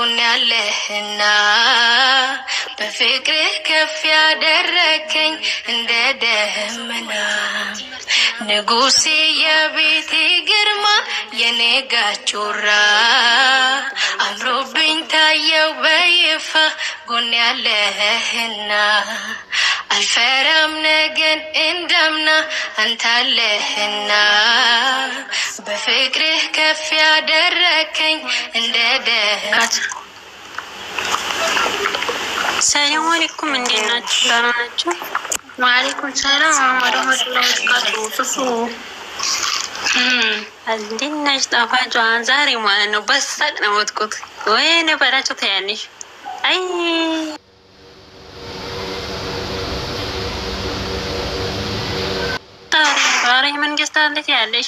ጎን ያለህና በፍቅርህ ከፍ ያደረከኝ እንደ ደመና ንጉሴ የቤቴ ግርማ የኔ ጋቾራ አምሮብኝ ታየው በይፋ ጎን ያለህና አልፈራም ነገን እንደምና አንታለህና በፍቅርህ ከፍ ያደረከኝ እንደ ደህናት። ሰላም አለይኩም እንዴት ናችሁ? ደህና ናችሁ? ወአለይኩም ሰላም ወራህመቱላሂ ወበረካቱሁ። እንዴት ነሽ? ጣፋጯ ዛሬ ማለት ነው በሳቅ ነው ወጥኩት ወይ ነበራችሁ ታያለሽ። አይ አሬ መንግስት አለች ያለሽ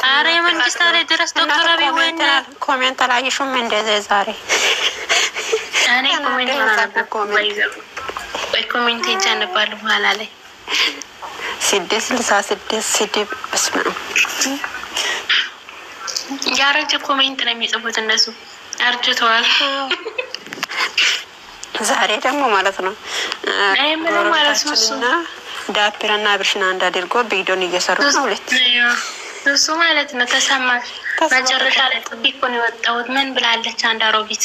አሬ መንግስት አለ ድረስ ዶክተር አብይ ወይና ኮሜንት አላየሽም እንደዚህ ዛሬ እኔ ኮሜንት ይጀንባሉ በኋላ ላይ 666 ስድብ በስመ አብ ያረጀ ኮሜንት ነው የሚጽፉት እነሱ አርጅተዋል። ዛሬ ደግሞ ማለት ነው እኔ ምን ማለት ነው ዳፕራና ብርሽና እንዳደርጎ ቪዲዮን እየሰሩ ነው ሁለት እሱ ማለት ነው ተሰማሽ መጨረሻ ላይ ጥቂት ነው የወጣው ምን ብላለች አንድ አሮጊት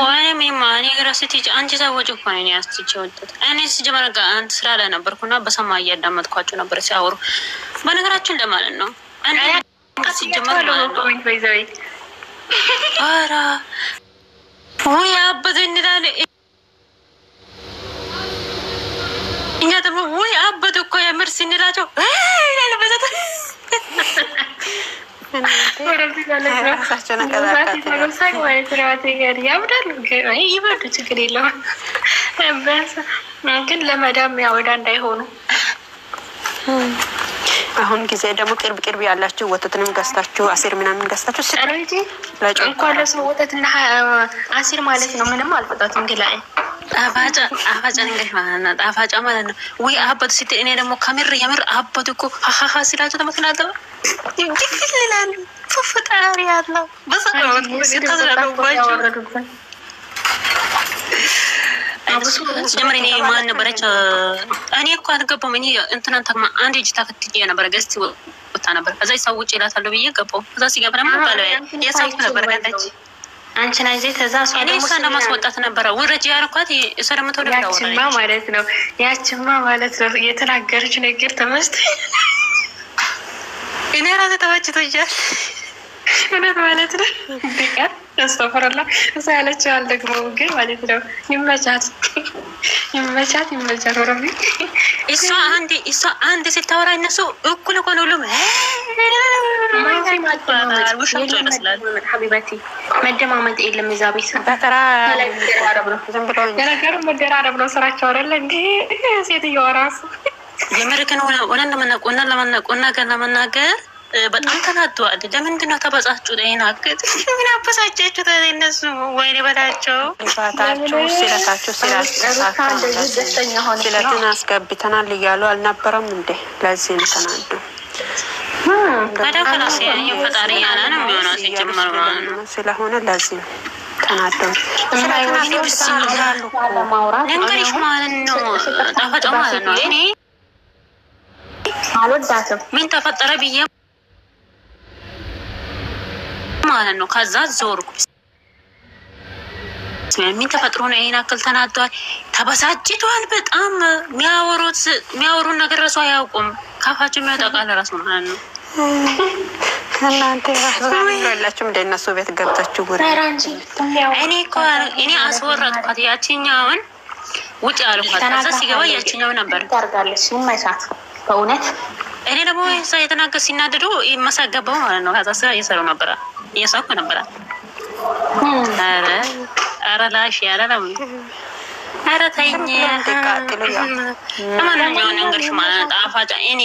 ወይኔ ማን ይገራስቲ አንቺ ታወጭ እኮ ነው ያስጥቼ ወጣት እኔ ሲጀመር ጋር አንተ ስራ ላይ ነበርኩና በሰማይ ያዳመጥኳቸው ነበር ሲያወሩ በነገራችን ለማለት ነው እኔ ሲጀመር ኮሜንት ባይዘይ አራ ወይ አበደ እንላለ እኛ ደግሞ ወይ አበደ እኮ የምርስ እንላቸው ይላል በዛት ራሳቸው ነገር ግን ለመዳም ያወዳ እንዳይሆኑ አሁን ጊዜ ደግሞ ቅርብ ያላችሁ ወተትንም ገዝታችሁ አሲር ምናምን ገዝታችሁ ስለዚህ እንኳን ለሰው ወተትና አሲር ማለት ነው ምንም አልፈጣትም ግላይ አፋጫ እንግዲህ አፋጫ ማለት ነው ወይ አባቱ ሲት እኔ ደግሞ የምር አባቱ እኮ ሃሃ ሲላቸው ተመክናለሁ ይፍልላል ፈጣሪ ያለው በሰቀው ሲተዘራው ባይወረዱብን ጀምሪ እኔ ማን ነበረች እኔ እኮ አልገባም እኔ እንትናን ተማ አንድ እጅ ታከትዬ ነበር ገስቲ ወጣ ነበር ከዛ ይሳው ውጪ ይላታል ብዬ ገባው ከዛ ሲገባ ደግሞ ባለው የሳውት ነበር ካለች አንቺ ናይ ዘይ ተዛሷ ደግሞ ሰና ማስወጣት ነበር ወረጅ ያርኳት የሰረመቶ ነው ያችማ ማለት ነው ያችማ ማለት ነው የተናገረች ነገር ተመስጥ እኔ ራሴ ተወጭቶኛል እውነት ማለት ነው ቢቀር አስተፈረላ እዛ ያለችው አልደግሞ ግን ማለት ነው ይመቻት ወረቢ እሷ አንድ ስታወራ እነሱ እኩል እኮ ነው ሁሉም ሀቢበቲ መደማመጥ የለም እዛ ቤት በተራ ነገሩ መደራረብ ነው ስራቸው አይደለ እንዴ ሴትዮዋ ራሱ የመረከን ለመናቆና ለመናገር በጣም ተናደዋል። ለምንድን ነው ተበጻችሁ ለይናከት ምን አበሳጫችሁ እነሱ ወይኔ በላቸው ባታችሁ ስለታችሁ ስለታችሁ አስገብተናል እያሉ አልነበረም እንዴ ለዚህ ተናዱ ታዲያ ከላስ የፈጣሪ ያለ ነው የሚሆነው ሲጀመር ማለት ነው ስለሆነ ለዚህ ተናዱ ለንገሪሽ ማለት ነው ጣፋጭ ማለት ነው እኔ አልወዳትም ምን ተፈጠረ ብዬ ማለት ነው ከዛ ዞርኩ ምን ተፈጥሮ ነው ይሄን አክል ተናዷል ተበሳጭቷል በጣም የሚያወሩ ነገር ራሱ አያውቁም ካፋቸው የሚያጠቃል ራሱ ማለት ነው እናንተ ያላችሁ እንደነሱ ቤት ገብታችሁ ጉድ እኔ አስወራጥኳት ያቺኛውን ውጭ አልኳት ከዛ ሲገባ ያቺኛው ነበር ታርጋለች ይመሳት በእውነት እኔ ደግሞ ሰው የተናገር ሲናደዱ ይመሳገባው ማለት ነው ከዛ ስራ እየሰሩ ነበር እየሳኩ ነበር አረ ላሽ ያለለም አረ ታይኝ ተቃጥሎ ያ ለማንኛውም እንግዲህ ማለት ጣፋጫ እኔ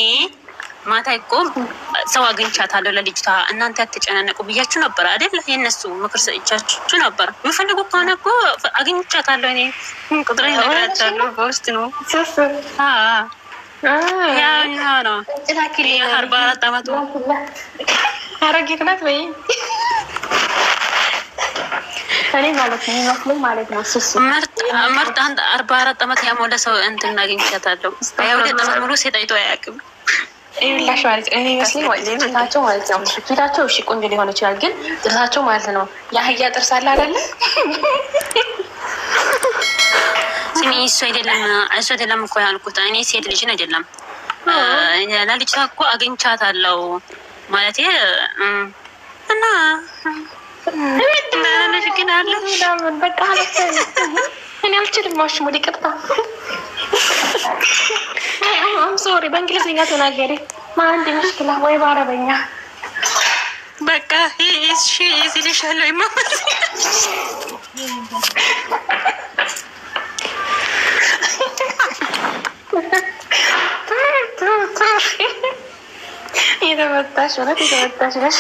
ማታ እኮ ሰው አግኝቻታለሁ ለልጅቷ እናንተ አትጨናነቁ ብያችሁ ነበር አይደል የነሱ ምክር ሰጥቻችሁ ነበር ምፈልጉ ከሆነ እኮ አግኝቻታለሁ እኔ ቁጥሬን ነግራችኋለሁ በውስጥ ነው ያ ነው ጥላኪል 44 አመቱ አረጋግናት ወይ እኔ ማለት ነው የሚመስለኝ ማለት ነው ሱሱ ምርጥ አንድ 44 ዓመት ያሞላ ሰው እንትን አግኝቻታለሁ። 22 ዓመት ሙሉ ሴት አይቶ አያውቅም። ይኸውላሽ ማለት እኔ ይመስለኝ ፊታቸው ማለት ነው ፊታቸው እሺ ቆንጆ ሊሆን ይችላል፣ ግን ጥርሳቸው ማለት ነው የአህያ ጥርስ አለ አይደለ? ስሚ እሱ አይደለም እኮ ያልኩት እኔ ሴት ልጅን አይደለም ለልጅቷ እኮ አግኝቻታለሁ ማለት እና ምንድነው ግን አለ በቃ እኔ አልችልም ማሽ ሙዲ ቅርታ አም ሶሪ በእንግሊዝኛ ተናገሪ ማን እንደምሽክላ ወይ በአረበኛ በቃ እሺ ይዝልሻለሁ ይማማር የተመታሽ ነሽ።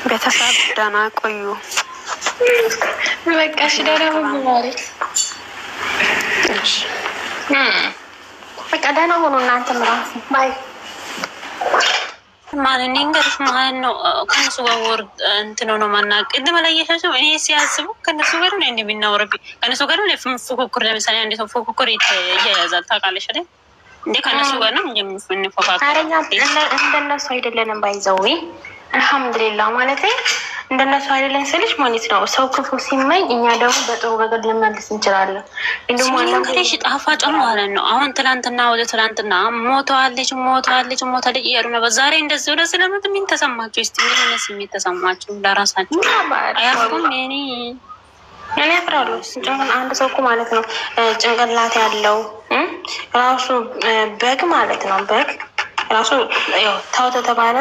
ቤተሰብ ደህና ቆዩ። በቃ እሺ ደህና ሁኑ ማለት በቃ ደህና ሁኑ እናንተም ራሱ ባይ ማለት ንገርሽ ማለት ነው። ከነሱ ጋር ወርድ እንትን ነው ማናቅ ቅድም ላይ እየሻቸው እኔ ሲያስቡ ከነሱ ጋር ነው እንደሚናወረብ ከነሱ ጋር ነው ፉክክር። ለምሳሌ አንድ ሰው ፉክክር ይያያዛል ታውቃለሽ አይደል እንዴ? ከነሱ ጋር ነው እንደምንፎካከር። አረኛ እንደነሱ አይደለንም ባይዘዊ አልሐምዱሊላህ ማለት እንደነሱ አይደለን ስልሽ ማለት ነው። ሰው ክፉ ሲመኝ እኛ ደግሞ በጥሩ ነገር ልንመልስ እንችላለን። እንደውም አንቺ ጣፋጭ ማለት ነው። አሁን ትላንትና ወደ ትላንትና ሞተዋለች እያሉ ነው። በዛሬ እንደዚህ ወደ ስለምት ምን ተሰማችሁ? እስቲ ምን ስሜት ተሰማችሁ? ለራሳችሁ አያፍሩም? እኔ አፍራለሁ። አንድ ሰው እኮ ማለት ነው ጭንቅላት ያለው ራሱ በግ ማለት ነው በግ ራሱ ያው ታው ተባለ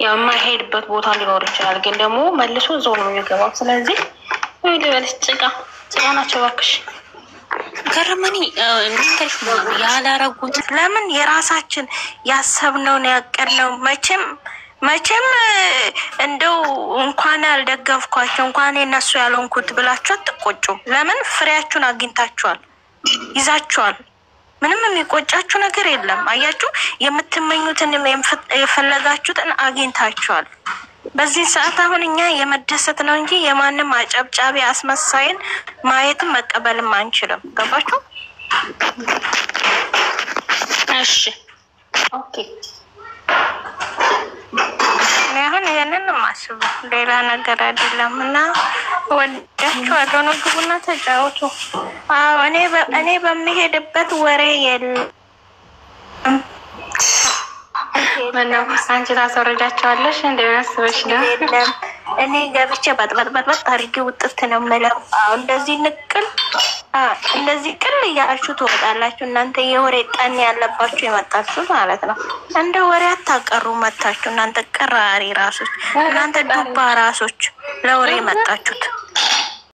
ያው የማይሄድበት ቦታ ሊኖር ይችላል፣ ግን ደግሞ መልሶ እዛው ነው የሚገባው። ስለዚህ ወይ ልበልሽ ጭቃ ናቸው እባክሽ። ገረመኒ ምንተሽ ያላረጉት ለምን የራሳችን ያሰብነውን ያቀድነው መቼም እንደው እንኳን ያልደገፍኳቸው እንኳን የነሱ ያልሆንኩት ብላችሁ አትቆጩም። ለምን ፍሬያችሁን አግኝታችኋል፣ ይዛችኋል። ምንም የሚቆጫችሁ ነገር የለም። አያችሁ የምትመኙትን የፈለጋችሁትን አግኝታችኋል። በዚህ ሰዓት አሁን እኛ የመደሰት ነው እንጂ የማንም አጨብጫቢ አስመሳይን ማየትም መቀበልም አንችልም። ገባችሁ? እሺ ኦኬ። አሁን ይሄንን ማስበው ሌላ ነገር አይደለም እና ወዳችኋለሁ ነው። ግቡና ተጫወቱ። አዎ እኔ በሚሄድበት ወሬ የለም። ምነው አንቺ ታስወርጃቸዋለሽ? እንደሚያስበሽ ነው። የለም እኔ ገብቼ በጥበጥ አድርጌ ውጥት ነው የምለው። እንደዚህ ንቅል እንደዚህ ቅል እያላችሁ ትወጣላችሁ። እናንተ የወሬ ጠን ያለባችሁ የመጣችሁ ማለት ነው። እንደ ወሬ አታቀሩ መታችሁ እናንተ ቀራሪ ራሶች፣ እናንተ ዱባ ራሶች ለወሬ መጣችሁት።